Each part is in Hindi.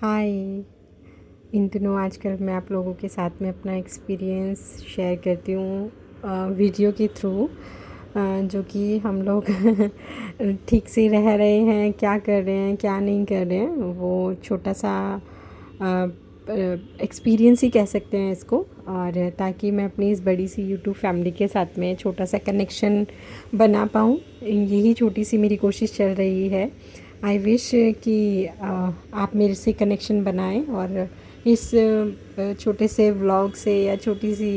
हाय। इन दिनों आजकल मैं आप लोगों के साथ में अपना एक्सपीरियंस शेयर करती हूँ वीडियो के थ्रू, जो कि हम लोग ठीक से रह रहे हैं, क्या कर रहे हैं क्या नहीं कर रहे हैं, वो छोटा सा एक्सपीरियंस ही कह सकते हैं इसको। और ताकि मैं अपनी इस बड़ी सी यूट्यूब फैमिली के साथ में छोटा सा कनेक्शन बना पाऊँ, यही छोटी सी मेरी कोशिश चल रही है। आई विश कि आप मेरे से कनेक्शन बनाएं और इस छोटे से व्लॉग से या छोटी सी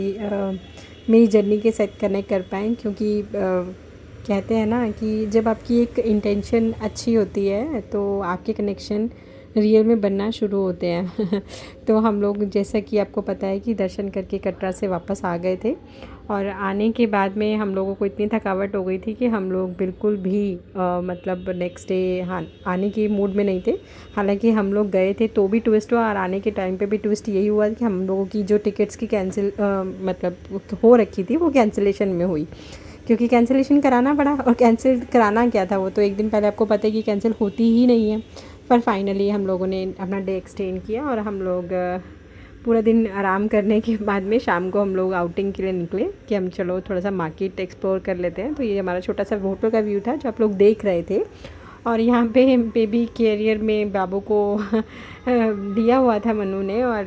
मेरी जर्नी के साथ कनेक्ट कर पाएँ, क्योंकि कहते हैं ना कि जब आपकी एक इंटेंशन अच्छी होती है तो आपके कनेक्शन रियल में बनना शुरू होते हैं। तो हम लोग, जैसा कि आपको पता है, कि दर्शन करके कटरा से वापस आ गए थे और आने के बाद में हम लोगों को इतनी थकावट हो गई थी कि हम लोग बिल्कुल भी मतलब नेक्स्ट डे आने के मूड में नहीं थे। हालांकि हम लोग गए थे तो भी ट्विस्ट हुआ, और आने के टाइम पे भी ट्विस्ट यही हुआ कि हम लोगों की जो टिकट्स की कैंसिल मतलब हो रखी थी वो कैंसिलेशन में हुई, क्योंकि कैंसिलेशन कराना पड़ा। और कैंसिल कराना क्या था, वो तो एक दिन पहले आपको पता है कि कैंसिल होती ही नहीं है। पर फाइनली हम लोगों ने अपना डे एक्सटेंड किया और हम लोग पूरा दिन आराम करने के बाद में शाम को हम लोग आउटिंग के लिए निकले कि हम चलो थोड़ा सा मार्केट एक्सप्लोर कर लेते हैं। तो ये हमारा छोटा सा होटल का व्यू था जो आप लोग देख रहे थे। और यहाँ पे बेबी कैरियर में बाबू को दिया हुआ था मनु ने, और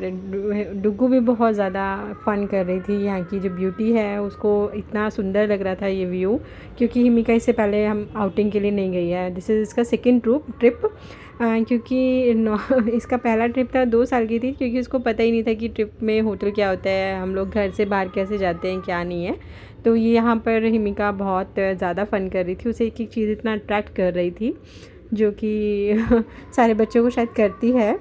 डुग्गू भी बहुत ज़्यादा फ़न कर रही थी। यहाँ की जो ब्यूटी है उसको इतना सुंदर लग रहा था ये व्यू, क्योंकि हिमिका इससे पहले हम आउटिंग के लिए नहीं गई है। दिस इज़ इसका सेकेंड ट्रिप, क्योंकि इसका पहला ट्रिप था 2 साल की थी, क्योंकि उसको पता ही नहीं था कि ट्रिप में होटल क्या होता है, हम लोग घर से बाहर कैसे जाते हैं, क्या नहीं है। तो ये यहाँ पर हिमिका बहुत ज़्यादा फ़न कर रही थी, उसे एक एक चीज़ इतना अट्रैक्ट कर रही थी जो कि सारे बच्चों को शायद करती है।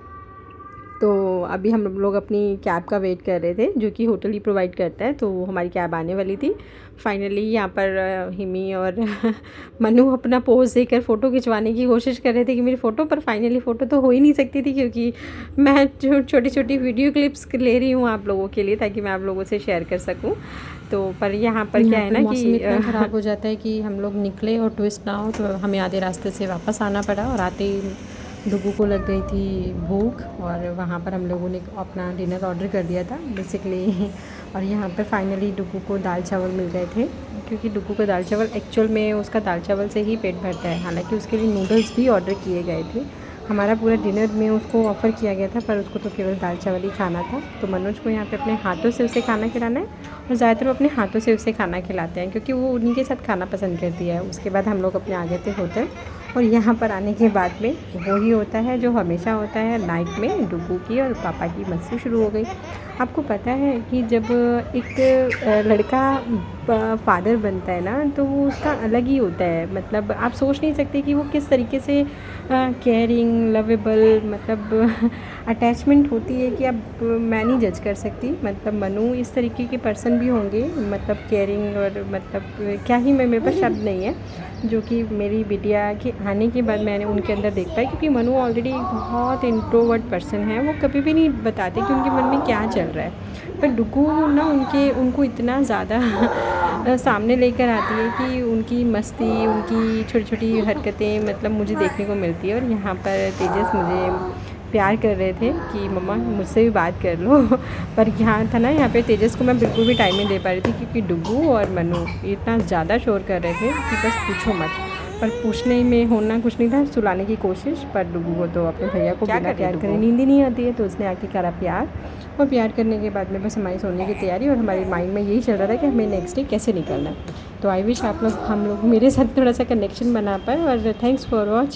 तो अभी हम लोग अपनी कैब का वेट कर रहे थे, जो कि होटल ही प्रोवाइड करता है। तो हमारी कैब आने वाली थी। फाइनली यहाँ पर हिमी और मनु अपना पोज देकर फ़ोटो खिंचवाने की कोशिश कर रहे थे कि मेरी फ़ोटो, पर फाइनली फ़ोटो तो हो ही नहीं सकती थी, क्योंकि मैं छोटी छोटी वीडियो क्लिप्स ले रही हूँ आप लोगों के लिए, ताकि मैं आप लोगों से शेयर कर सकूँ। तो पर यहाँ पर क्या है ना कि इतना ख़राब हो जाता है कि हम लोग निकले और ट्विस्ट ना हो, तो हमें आधे रास्ते से वापस आना पड़ा। और आते ही डुग्गू को लग गई थी भूख, और वहाँ पर हम लोगों ने अपना डिनर ऑर्डर कर दिया था बेसिकली। और यहाँ पर फाइनली डुग्गू को दाल चावल मिल गए थे, क्योंकि डुग्गू का दाल चावल एक्चुअल में उसका दाल चावल से ही पेट भरता है। हालांकि उसके लिए नूडल्स भी ऑर्डर किए गए थे। हमारा पूरा डिनर में उसको ऑफ़र किया गया था, पर उसको तो केवल दाल चावल ही खाना था। तो मनोज को यहाँ पे अपने हाथों से उसे खाना खिलाना है, और ज़्यादातर वो अपने हाथों से उसे खाना खिलाते हैं, क्योंकि वो उन्हीं के साथ खाना पसंद करती है। उसके बाद हम लोग अपने आ गए थे होटल, और यहाँ पर आने के बाद में वही होता है जो हमेशा होता है, नाइट में डुग्गू की और पापा की मस्ती शुरू हो गई। आपको पता है कि जब एक लड़का फादर बनता है ना, तो वो उसका अलग ही होता है। मतलब आप सोच नहीं सकते कि वो किस तरीके से केयरिंग, लवेबल, मतलब अटैचमेंट होती है कि अब मैं नहीं जज कर सकती। मतलब मनु इस तरीके के पर्सन भी होंगे, मतलब केयरिंग, और मतलब क्या ही, मैं मेरे पास शब्द नहीं है, जो कि मेरी बिटिया के आने के बाद मैंने उनके अंदर देख पाई। क्योंकि मनु ऑलरेडी एक बहुत इंट्रोवर्ट पर्सन है, वो कभी भी नहीं बताते कि उनके मन में क्या चल रहा है। पर डुग्गू ना उनको इतना ज़्यादा सामने लेकर आती है कि उनकी मस्ती, उनकी छोटी छोटी हरकतें मतलब मुझे देखने को मिलती है। और यहाँ पर तेजस मुझे प्यार कर रहे थे कि मम्मा मुझसे भी बात कर लो। पर यहाँ था ना, यहाँ पे तेजस को मैं बिल्कुल भी टाइम नहीं दे पा रही थी, क्योंकि डुग्गू और मनु इतना ज़्यादा शोर कर रहे थे कि बस पूछो मत। पर पूछने में होना कुछ नहीं था, सुलाने की कोशिश। पर डुग्गू को तो अपने भैया को बिना प्यार करे नींद ही नहीं आती है, तो उसने आके करा प्यार। और प्यार करने के बाद में बस हमारी सोने की तैयारी, और हमारे माइंड में यही चल रहा था कि हमें नेक्स्ट डे कैसे निकलना है। तो आई विश हम लोग मेरे साथ थोड़ा सा कनेक्शन बना पाए। और थैंक्स फॉर वॉच।